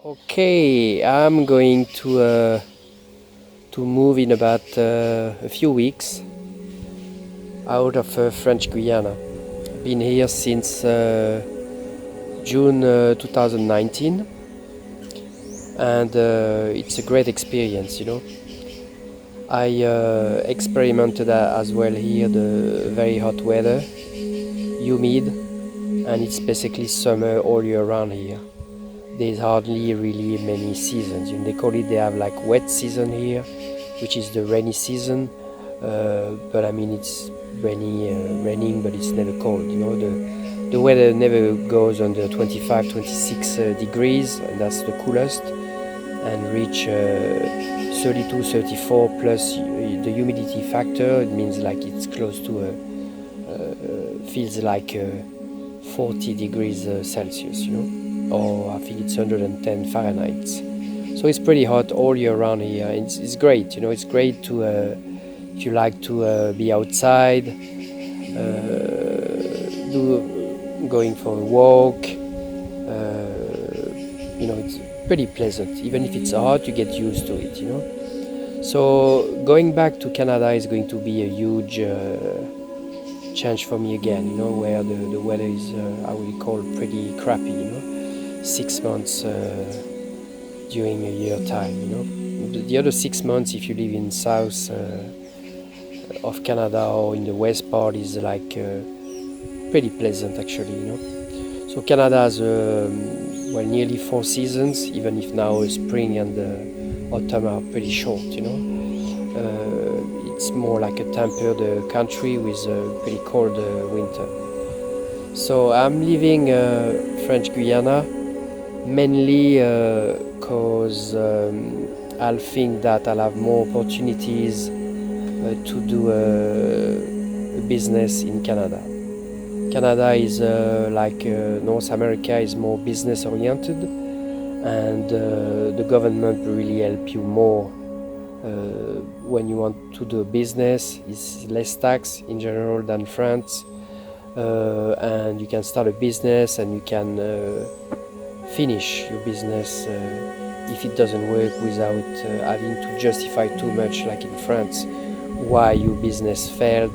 Okay, I'm going to move in about a few weeks out of French Guiana. I've been here since June 2019, and it's a great experience. I experimented as well here the very hot weather, humid, and it's basically summer all year round here. There's hardly really many seasons. They call it, they have like wet season here, which is the rainy season. But I mean, it's raining, but it's never cold. The weather never goes under 25, 26 degrees, and that's the coolest, and reach 32, 34 plus the humidity factor. It means like it's close to feels like 40 degrees Celsius. Or I think it's 110 Fahrenheit. So it's pretty hot all year round here. It's great. It's great to if you like to be outside, going for a walk. It's pretty pleasant. Even if it's hot, you get used to it. So going back to Canada is going to be a huge change for me again. Where the weather is, I would call, pretty crappy. 6 months during a year time. The other 6 months, if you live in south of Canada or in the west part, is like pretty pleasant actually. So Canada has nearly 4 seasons, even if now spring and autumn are pretty short. It's more like a tempered country with a pretty cold winter. So I'm leaving French Guiana mainly because I'll think that I'll have more opportunities to do a business in Canada. Canada is like North America, is more business oriented, and the government will really help you more when you want to do a business. It's less tax in general than France, and you can start a business and you can finish your business if it doesn't work without having to justify too much, like in France, why your business failed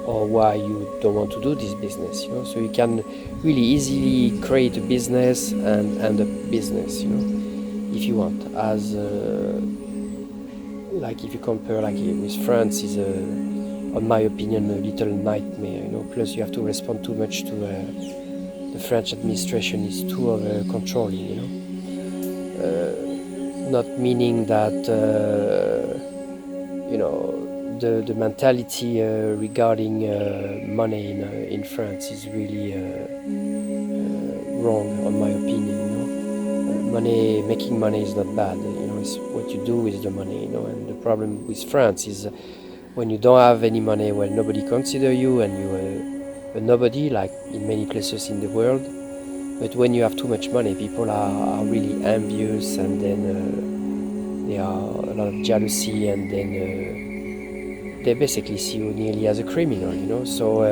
or why you don't want to do this business. So you can really easily create a business and end up business, if you want. As like if you compare like with France, is on my opinion a little nightmare. Plus you have to respond too much to the French administration is too controlling. Not meaning that the mentality regarding money in France is really wrong, on my opinion. Making money is not bad. It's what you do with the money. And the problem with France is when you don't have any money, well, nobody consider you, and you a nobody, like in many places in the world. But when you have too much money, people are really envious, and then there are a lot of jealousy, and then they basically see you nearly as a criminal. So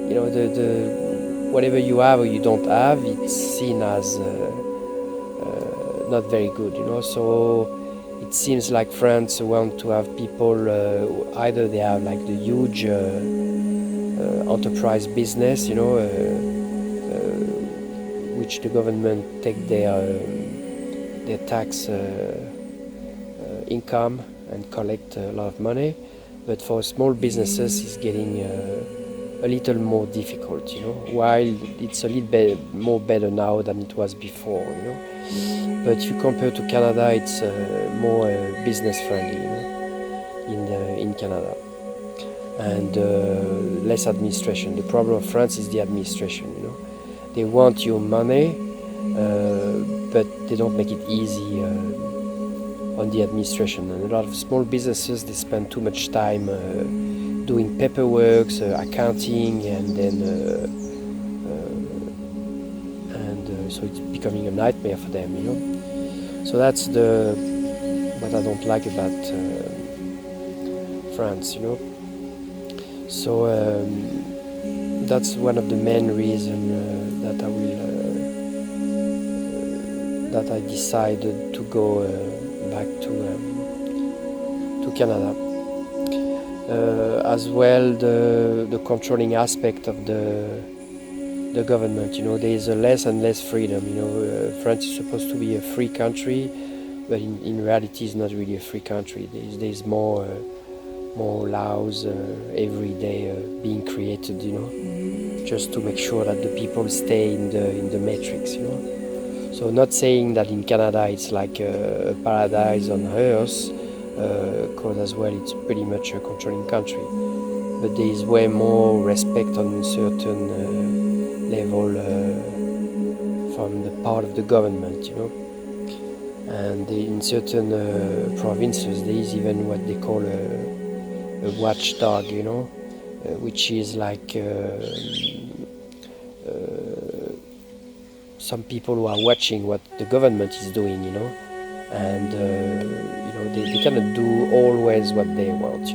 the whatever you have or you don't have, it's seen as not very good. So it seems like France want to have people either they have like the huge enterprise business, which the government take their tax income and collect a lot of money, but for small businesses it's getting a little more difficult, while it's a little bit more better now than it was before, but if you compare to Canada, it's more business friendly, in Canada, and less administration. The problem of France is the administration. They want your money, but they don't make it easy on the administration. And a lot of small businesses, they spend too much time doing paperwork, accounting, and then so it's becoming a nightmare for them. So that's what I don't like about France. So that's one of the main reasons that I will that I decided to go back to Canada. As well, the controlling aspect of the government. There is a less and less freedom. France is supposed to be a free country, but in reality, it's not really a free country. There's more laws every day being created. Just to make sure that the people stay in the matrix. So not saying that in Canada it's like a paradise on earth, because as well it's pretty much a controlling country. But there is way more respect on a certain level from the part of the government, And in certain provinces there is even what they call a watchdog, which is like some people who are watching what the government is doing, and they cannot do always what they want,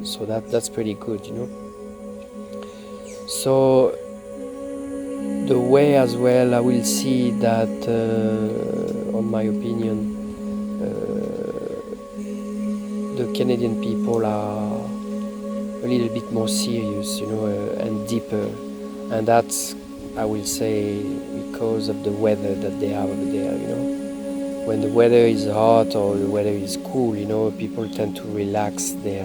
so that's pretty good, So the way as well I will see that, on my opinion, the Canadian people are a little bit more serious, and deeper, and that's, I will say, because of the weather that they have over there, When the weather is hot or the weather is cool, people tend to relax their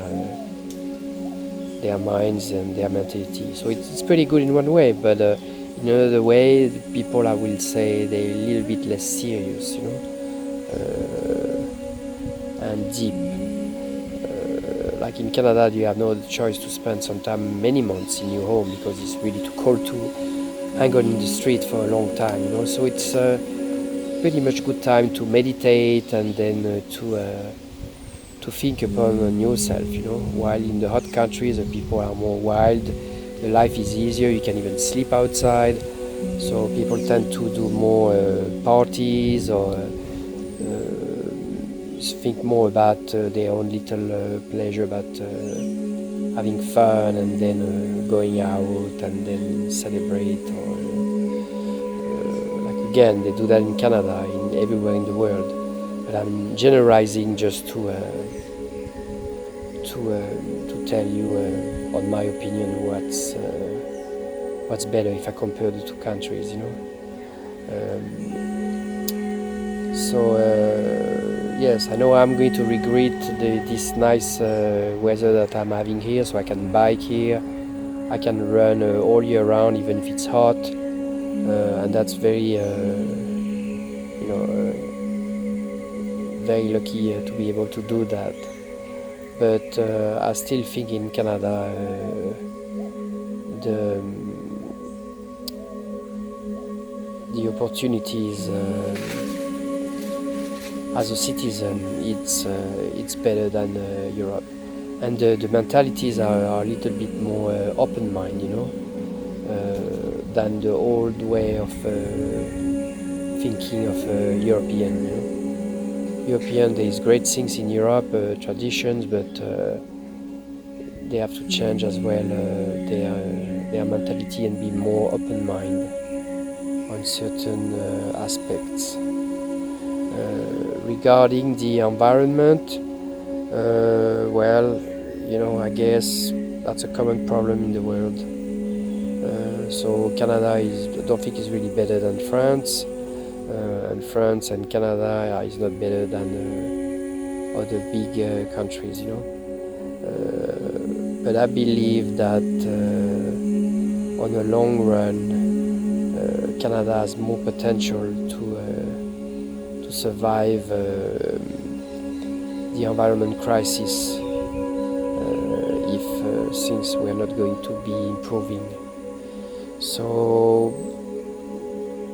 minds and their mentality. So it's pretty good in one way, but in another way, the people, I will say, they're a little bit less serious, and deep. Like in Canada, you have no choice to spend sometimes many months in your home because it's really too cold to hang on in the street for a long time, So it's pretty much good time to meditate and then to think upon yourself, While in the hot countries, the people are more wild, the life is easier, you can even sleep outside. So people tend to do more parties or think more about their own little pleasure, about having fun and then going out and then celebrate. Or like again, they do that in Canada, in everywhere in the world. But I'm generalizing just to tell you, on my opinion, what's better if I compare the two countries, Yes, I know I'm going to regret this nice weather that I'm having here, so I can bike here, I can run all year round, even if it's hot, and that's very, very lucky to be able to do that. But I still think in Canada, the opportunities as a citizen, it's better than Europe, and the mentalities are a little bit more open-minded, than the old way of thinking of European. European, there is great things in Europe, traditions, but they have to change as well their mentality and be more open-minded on certain aspects. Regarding the environment, I guess that's a common problem in the world. So Canada I don't think is really better than France, and France and Canada is not better than other big countries, But I believe that on the long run, Canada has more potential to survive the environment crisis if things were not going to be improving. So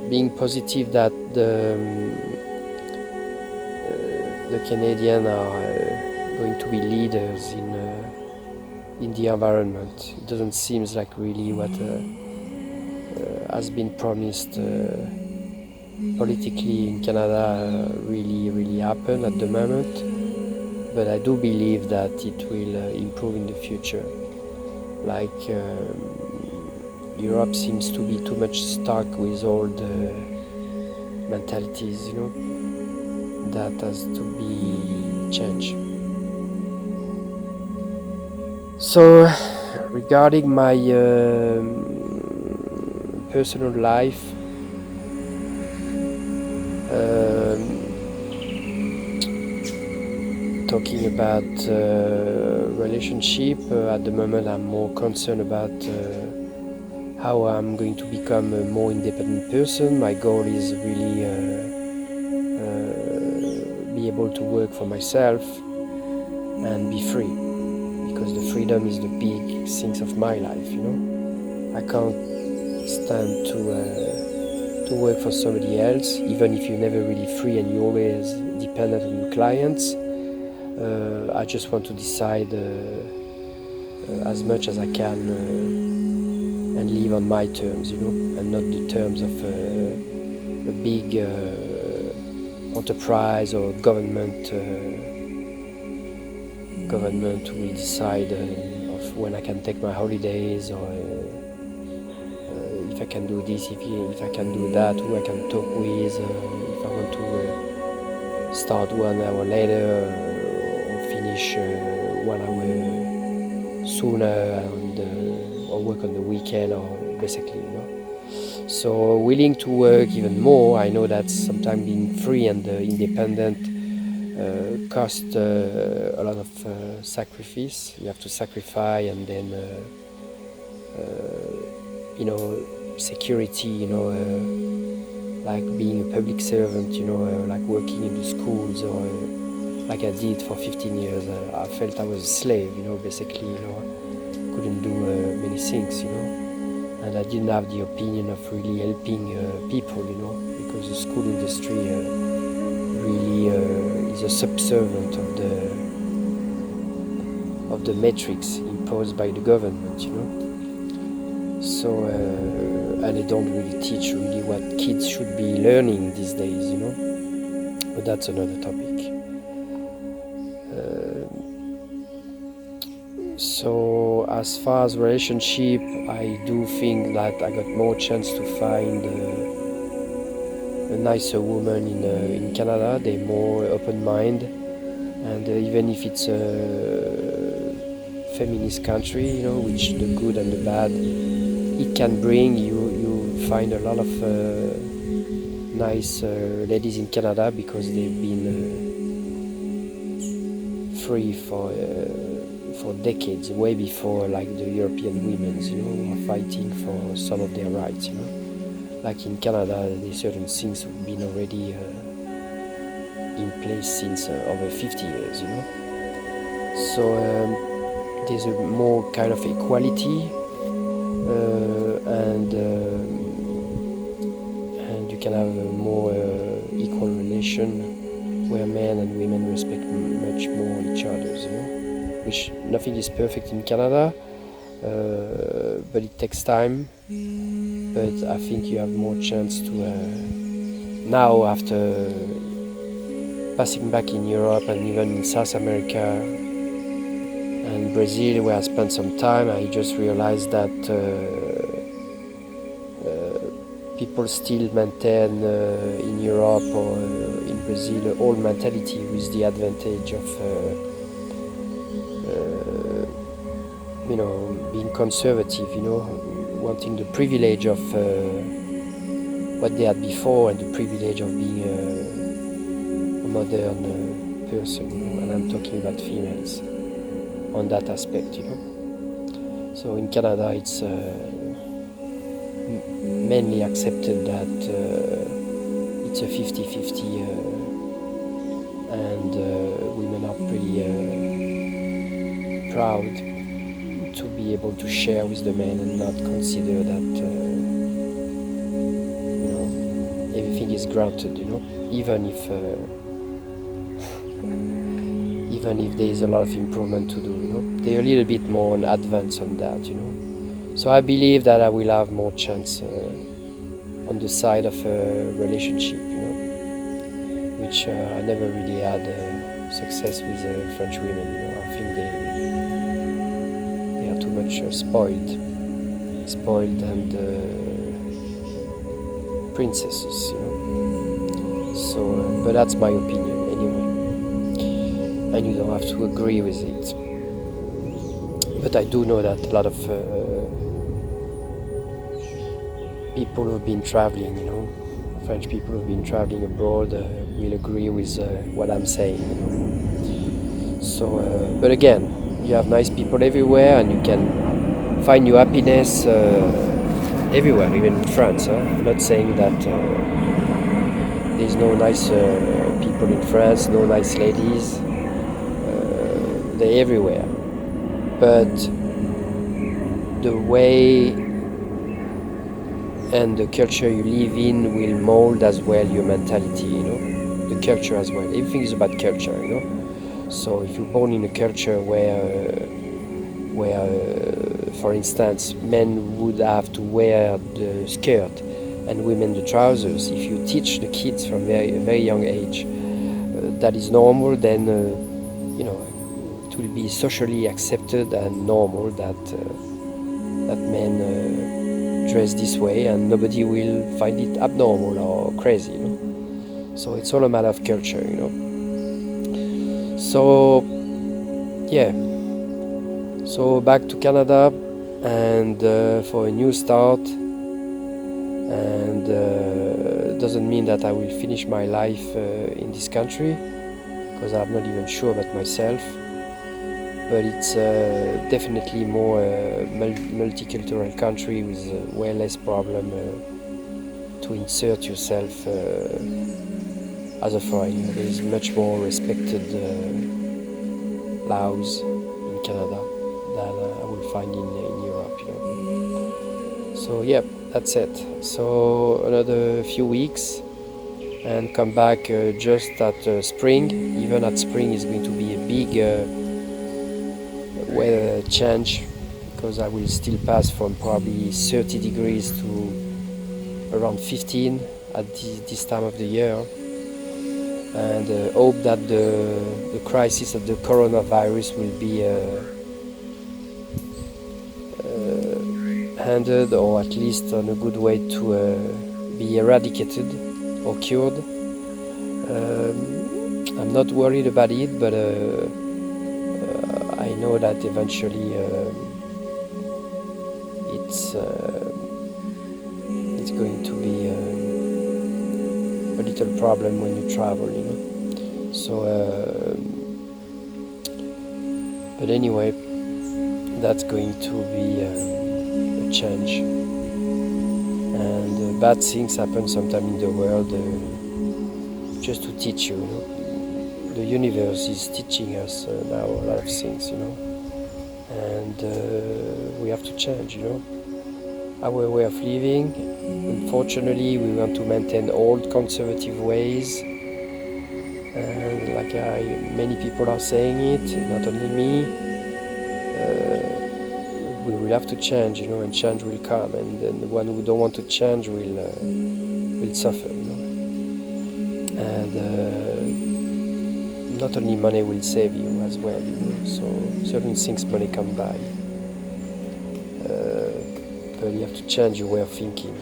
being positive that the Canadians are going to be leaders in the environment. It doesn't seem like really what has been promised politically in Canada really happen at the moment, but I do believe that it will improve in the future. Like Europe seems to be too much stuck with all mentalities, that has to be changed. So, regarding my personal life, talking about relationship, at the moment I'm more concerned about how I'm going to become a more independent person. My goal is really be able to work for myself and be free, because the freedom is the big things of my life. I can't stand to work for somebody else, even if you're never really free and you're always dependent on your clients. I just want to decide as much as I can and live on my terms, and not the terms of a big enterprise or government who will decide of when I can take my holidays, or if I can do this, if I can do that, who I can talk with, if I want to start 1 hour later or finish 1 hour sooner, or work on the weekend, or basically, So willing to work even more. I know that sometimes being free and independent cost a lot of sacrifice. You have to sacrifice, and then security, like being a public servant, like working in the schools, or like I did for 15 years. I felt I was a slave, basically, couldn't do many things, and I didn't have the opinion of really helping people, because the school industry really is a subservient of the metrics imposed by the government, So, and they don't really teach really what kids should be learning these days, but that's another topic. So as far as relationship, I do think that I got more chance to find a nicer woman in Canada. They're more open-minded, and even if it's a feminist country, which the good and the bad it can bring, you find a lot of nice ladies in Canada, because they've been free for decades, way before like the European women, who are fighting for some of their rights. Like in Canada, there's certain things have been already in place since over 50 years. So there's a more kind of equality, and you can have a more equal relation where men and women respect much more each other, which nothing is perfect in Canada, but it takes time. But I think you have more chance to now, after passing back in Europe and even in South America and Brazil, where I spent some time, I just realized that people still maintain in Europe or in Brazil old mentality, with the advantage of being conservative, wanting the privilege of what they had before, and the privilege of being a modern person, and I'm talking about females on that aspect, So in Canada, it's mainly accepted that it's a 50-50, and women are pretty proud to be able to share with the men and not consider that everything is granted, even if there is a lot of improvement to do, they're a little bit more advanced on that, So I believe that I will have more chance on the side of a relationship, which I never really had success with French women. I think they are too much spoiled and princesses, but that's my opinion anyway, and you don't have to agree with it. But I do know that a lot of people who've been traveling, French people who've been traveling abroad will agree with what I'm saying. So, but again, you have nice people everywhere, and you can find your happiness everywhere, even in France. I'm not saying that there's no nice people in France, no nice ladies. They're everywhere. But the way and the culture you live in will mold as well your mentality, the culture as well. Everything is about culture, So if you're born in a culture where for instance, men would have to wear the skirt and women the trousers, if you teach the kids from a very young age that is normal, then it will be socially accepted and normal that men dress this way, and nobody will find it abnormal or crazy. So it's all a matter of culture. So yeah. So back to Canada, and for a new start, and it doesn't mean that I will finish my life in this country, because I'm not even sure about myself, but it's definitely more multicultural country with way less problem to insert yourself as a foreigner. There is much more respected laws in Canada that I will find in Europe, So yeah, that's it. So another few weeks and come back just at spring. Even at spring is going to be a big weather change, because I will still pass from probably 30 degrees to around 15 at this time of the year, and hope that the crisis of the coronavirus will be handled, or at least on a good way to be eradicated or cured. I'm not worried about it, but I know that eventually it's going to be a little problem when you travel, So, but anyway, that's going to be a change, and bad things happen sometime in the world just to teach you. The universe is teaching us now a lot of things, and we have to change, our way of living. Unfortunately, we want to maintain old conservative ways, and like many people are saying it, not only me, we will have to change, and change will come, and then the one who don't want to change will suffer, and not only money will save you as well, so certain things money can buy, but you have to change your way of thinking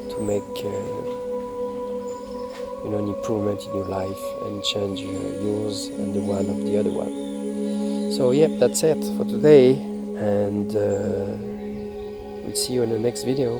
to make an improvement in your life, and change yours and the one of the other one. So yeah, that's it for today, and we'll see you in the next video.